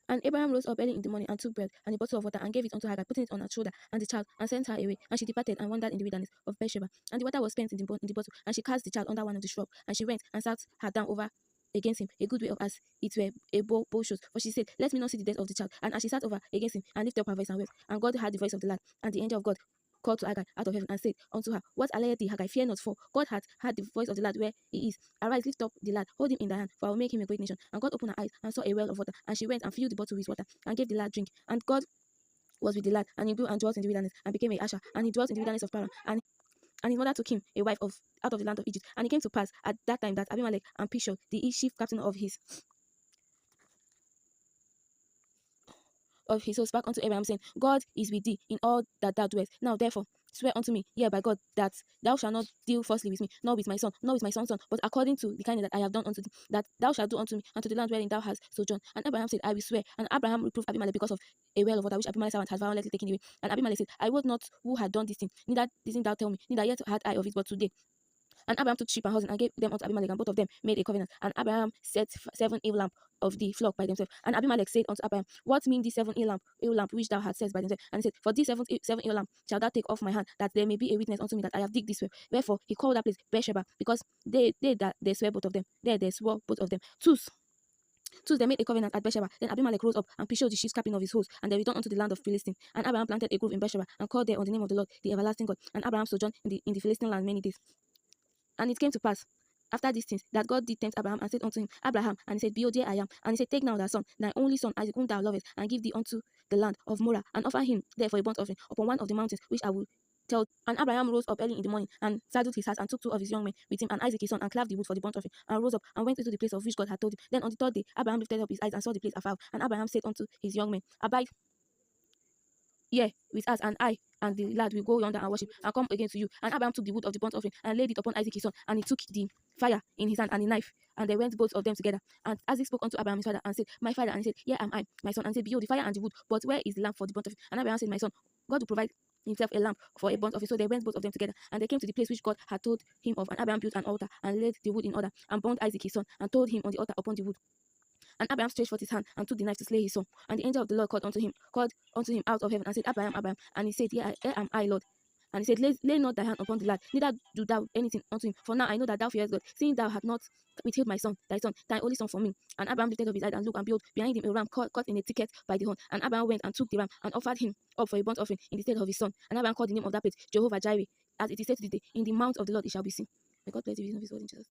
And Abraham rose up early in the morning and took bread and a bottle of water and gave it unto Hagar, putting it on her shoulder and the child, and sent her away. And she departed and wandered in the wilderness of Beersheba. And the water was spent in the bottle, and she cast the child under one of the shrubs. And she went and sat her down over against him a good way of as it were a bow shows. For she said, let me not see the death of the child. And as she sat over against him and lifted up her voice and wept, and God heard the voice of the lad, and the angel of God called to Hagar out of heaven and said unto her, what alayeth thee, Hagar? Fear not, for God hath heard the voice of the lad where he is. Arise, lift up the lad, hold him in thy hand, for I will make him a great nation. And God opened her eyes and saw a well of water, and she went and filled the bottle with water and gave the lad drink. And God was with the lad, and he grew and dwelt in the wilderness and became a Asher, and he dwelt in the wilderness of Paran. And his mother took him a wife out of the land of Egypt. And it came to pass at that time that Abimelech and Pishol, the chief captain of his host, spake unto Abraham, saying, God is with thee in all that thou doest. Now therefore swear unto me, yea, by God, that thou shalt not deal falsely with me, nor with my son, nor with my son's son, but according to the kindness that I have done unto thee, that thou shalt do unto me and to the land wherein thou hast sojourned. And Abraham said, I will swear. And Abraham reproved Abimelech because of a well of water which Abimelech's servant had violently taken away. And Abimelech said, I wot not who had done this thing, neither didn't thou tell me, neither yet had I of it, but today. And Abraham took sheep and horses and gave them unto Abimelech, and both of them made a covenant. And Abraham set 7 ewe lamps of the flock by themselves. And Abimelech said unto Abraham, what mean these 7 ewe lamp which thou hast set by themselves? And he said, for these seven ewe lamp shalt thou take off my hand, that there may be a witness unto me that I have digged this well. Wherefore he called that place Beersheba, because they swear both of them. They swore both of them. Twos, they made a covenant at Beersheba. Then Abimelech rose up and Pishol the chief captain of his host, and they returned unto the land of Philistine. And Abraham planted a grove in Beersheba, and called there on the name of the Lord, the everlasting God. And Abraham sojourned in the Philistine land many days. And it came to pass after these things that God did tempt Abraham and said unto him, Abraham, and he said, behold, here I am. And he said, take now thy son, thy only son, Isaac, whom thou lovest, and give thee unto the land of Moriah, and offer him there for a burnt offering upon one of the mountains which I will tell. And Abraham rose up early in the morning and saddled his ass and took 2 of his young men with him and Isaac his son, and clave the wood for the burnt offering, and rose up and went into the place of which God had told him. Then on the 3rd day Abraham lifted up his eyes and saw the place afar. And Abraham said unto his young men, abide here with us, and I and the lad will go yonder and worship, and come again to you. And Abraham took the wood of the burnt offering and laid it upon Isaac his son, and he took the fire in his hand and the knife, and they went both of them together. And Isaac spoke unto Abraham his father and said, my father. And he said, here am I, my son. And he said, behold, the fire and the wood, but where is the lamp for the burnt offering? And Abraham said, my son, God will provide himself a lamp for a burnt offering. So they went both of them together, and they came to the place which God had told him of. And Abraham built an altar and laid the wood in order, and burned Isaac his son, and told him on the altar upon the wood. And Abraham stretched forth his hand and took the knife to slay his son. And the angel of the Lord called unto him out of heaven, and said, Abraham, Abraham. And he said, here am I, Lord. And he said, lay not thy hand upon the lad, neither do thou anything unto him. For now I know that thou fearest God, seeing thou hast not withheld my son, thy only son, from me. And Abraham lifted up his eyes and looked, and behold, behind him a ram caught in a thicket by the horn. And Abraham went and took the ram and offered him up for a burnt offering in the stead of his son. And Abraham called the name of that place jehovahjireh, as it is said to this day, in the mount of the Lord it shall be seen. May God bless the reading of his word in Jesus.